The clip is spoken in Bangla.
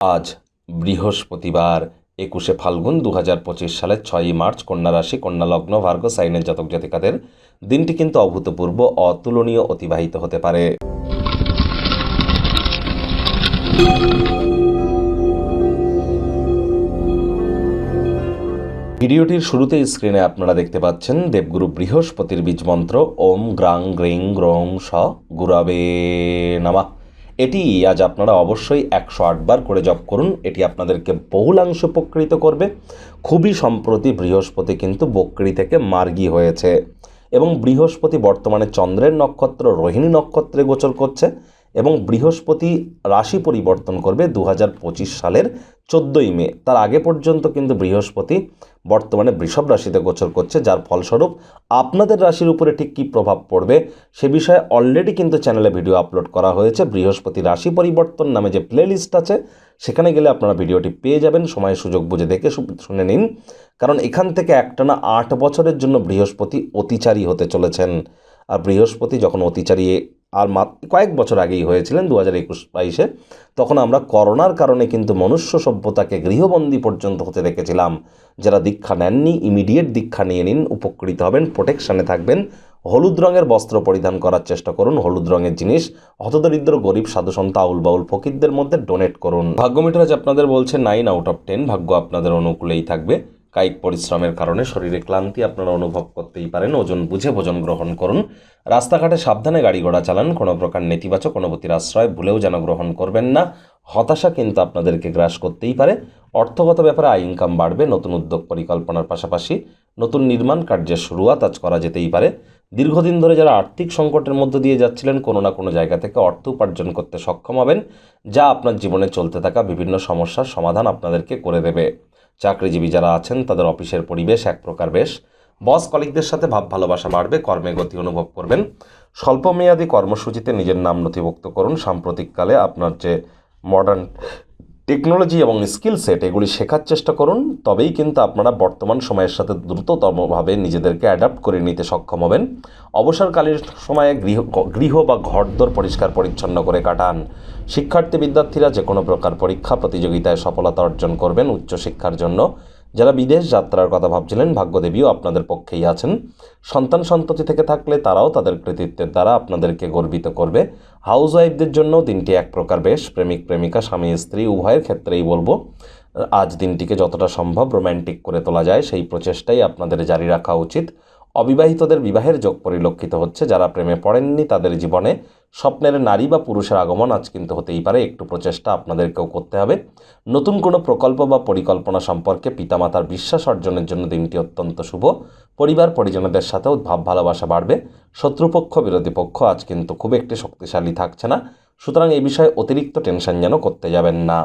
আজ বৃহস্পতিবার 21শে ফাল্গুন 2025 সালের 6ই মার্চ কন্যা রাশি, কন্যা লগ্ন, ভার্গ সাইনের জাতক জাতিকাদের দিনটি কিন্তু অভূতপূর্ব, অতুলনীয় অতিবাহিত হতে পারে। ভিডিওটির শুরুতে স্ক্রিনে আপনারা দেখতে পাচ্ছেন দেবগুরু বৃহস্পতির বীজ মন্ত্র ওম গ্রাং গ্রিং গ্রং স গুরাবে নমঃ। এটি আজ আপনারা অবশ্যই 108 বার করে জপ করুন। এটি আপনাদেরকে বহুলাংশ উপকৃত করবে। খুবই সম্প্রতি বৃহস্পতি কিন্তু বক্রী থেকে মার্গী হয়েছে এবং বৃহস্পতি বর্তমানে চন্দ্রের নক্ষত্র রোহিণী নক্ষত্রে গোচর করছে এবং বৃহস্পতি রাশি পরিবর্তন করবে 2025 সালের 14ই মে। তার আগে পর্যন্ত কিন্তু বৃহস্পতি বর্তমানে বৃষভ রাশিতে গোচর করছে, যার ফলস্বরূপ আপনাদের রাশির উপরে ঠিক কী প্রভাব পড়বে সে বিষয়ে অলরেডি কিন্তু চ্যানেলে ভিডিও আপলোড করা হয়েছে। বৃহস্পতি রাশি পরিবর্তন নামে যে প্লেলিস্ট আছে সেখানে গেলে আপনারা ভিডিওটি পেয়ে যাবেন। সময় সুযোগ বুঝে দেখে শুনে নিন, কারণ এখান থেকে একটানা 8 বছরের জন্য বৃহস্পতি অতিচারী হতে চলেছেন। আর বৃহস্পতি যখন অতিচারী আর কয়েক বছর আগেই হয়েছিলেন 2021-22-এ, তখন আমরা করোনার কারণে কিন্তু মনুষ্য সভ্যতাকে গৃহবন্দী পর্যন্ত হতে দেখেছিলাম। যারা দীক্ষা নেননি ইমিডিয়েট দীক্ষা নিয়ে নিন, উপকৃত হবেন, প্রোটেকশানে থাকবেন। হলুদ রঙের বস্ত্র পরিধান করার চেষ্টা করুন, হলুদ রঙের জিনিস হতদরিদ্র গরিব সাধুসন্ত আউল বাউল ফকিরদের মধ্যে ডোনেট করুন। ভাগ্যমিটার আজ আপনাদের বলছে 9/10, ভাগ্য আপনাদের অনুকূলেই থাকবে। কায়িক পরিশ্রমের কারণে শরীরে ক্লান্তি আপনারা অনুভব করতেই পারেন। ওজন বুঝে ভোজন গ্রহণ করুন। রাস্তাঘাটে সাবধানে গাড়ি ঘোড়া চালান। কোনো প্রকার নেতিবাচক অনুভূতির আশ্রয় ভুলেও যেন গ্রহণ করবেন না। হতাশা কিন্তু আপনাদেরকে গ্রাস করতেই পারে। অর্থগত ব্যাপারে আয় ইনকাম বাড়বে। নতুন উদ্যোগ পরিকল্পনার পাশাপাশি নতুন নির্মাণ কার্যের শুরুয়াত আজ করা যেতেই পারে। দীর্ঘদিন ধরে যারা আর্থিক সংকটের মধ্য দিয়ে যাচ্ছিলেন, কোনো না কোনো জায়গা থেকে অর্থ উপার্জন করতে সক্ষম হবেন, যা আপনার জীবনে চলতে থাকা বিভিন্ন সমস্যার সমাধান আপনাদেরকে করে দেবে। চাকরিজীবী যারা আছেন তাদের অফিসের পরিবেশ এক প্রকার বেশ। বস কলিগদের সাথে ভাব ভালোবাসা বাড়বে। কর্মে গতি অনুভব করবেন। স্বল্পমেয়াদী কর্মসূচিতে নিজের নাম নথিভুক্ত করুন। সাম্প্রতিককালে আপনার যে মডার্ন টেকনোলজি এবং স্কিল সেট এগুলি শেখার চেষ্টা করুন, তবেই কিন্তু আপনারা বর্তমান সময়ের সাথে দ্রুততমভাবে নিজেদেরকে অ্যাডাপ্ট করে নিতে সক্ষম হবেন। অবসরকালীন সময়ে গৃহ বা ঘরদোর পরিষ্কার পরিচ্ছন্ন করে কাটান। শিক্ষার্থী বিদ্যার্থীরা যে কোনো প্রকার পরীক্ষা প্রতিযোগিতায় সফলতা অর্জন করবেন উচ্চশিক্ষার জন্য। যারা বিদেশ যাত্রার কথা ভাবছিলেন, ভাগ্যদেবীও আপনাদের পক্ষেই আছেন। সন্তান সন্ততি থেকে থাকলে তারাও তাদের কৃতিত্বের দ্বারা আপনাদেরকে গর্বিত করবে। হাউস ওয়াইফদের জন্য দিনটি এক প্রকার বেশ। প্রেমিক প্রেমিকা স্বামী স্ত্রী উভয়ের ক্ষেত্রেই বলবো আজ দিনটিকে যতটা সম্ভব রোম্যান্টিক করে তোলা যায় সেই প্রচেষ্টাই আপনাদের জারি রাখা উচিত। অবিবাহিতদের বিবাহের যোগ পরিলক্ষিত হচ্ছে। যারা প্রেমে পড়েননি তাদের জীবনে স্বপ্নের নারী বা পুরুষের আগমন আজ কিন্তু হতেই পারে। একটু প্রচেষ্টা আপনাদেরকেও করতে হবে। নতুন কোনো প্রকল্প বা পরিকল্পনা সম্পর্কে পিতামাতার বিশ্বাস অর্জনের জন্য দিনটি অত্যন্ত শুভ। পরিবার পরিজনদের সাথেও ভাব ভালোবাসা বাড়বে। শত্রুপক্ষ বিরোধী পক্ষ আজ কিন্তু খুব একটি শক্তিশালী থাকছে না, সুতরাং এই বিষয়ে অতিরিক্ত টেনশন যেন করতে যাবেন না।